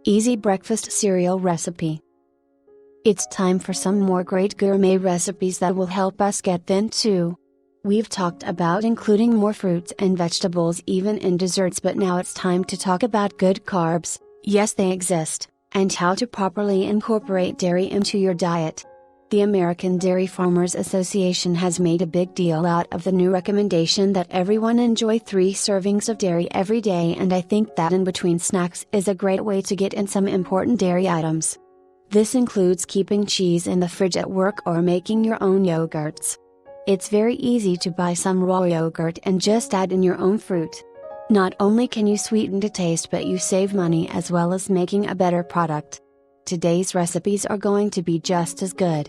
Easy breakfast cereal recipe. It's time for some more great gourmet recipes that will help us get thin too. We've talked about including more fruits and vegetables even in desserts, but now it's time to talk about good carbs, yes they exist, and how to properly incorporate dairy into your diet. The American Dairy Farmers Association has made a big deal out of the new recommendation that everyone enjoy 3 servings of dairy every day, and I think that in between snacks is a great way to get in some important dairy items. This includes keeping cheese in the fridge at work or making your own yogurts. It's very easy to buy some raw yogurt and just add in your own fruit. Not only can you sweeten the taste, but you save money as well as making a better product. Today's recipes are going to be just as good.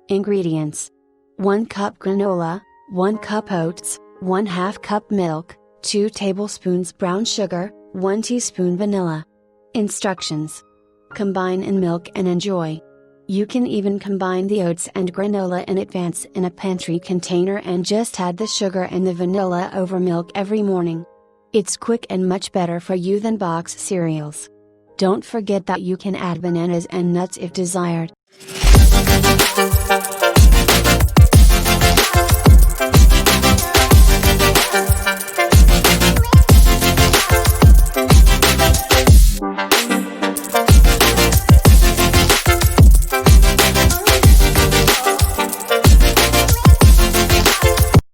Ingredients: 1 cup granola, 1 cup oats, 1/2 cup milk, 2 tablespoons brown sugar, 1 teaspoon vanilla. Instructions: combine in milk and enjoy. You can even combine the oats and granola in advance in a pantry container and just add the sugar and the vanilla over milk every morning. It's quick and much better for you than box cereals. Don't forget that you can add bananas and nuts if desired.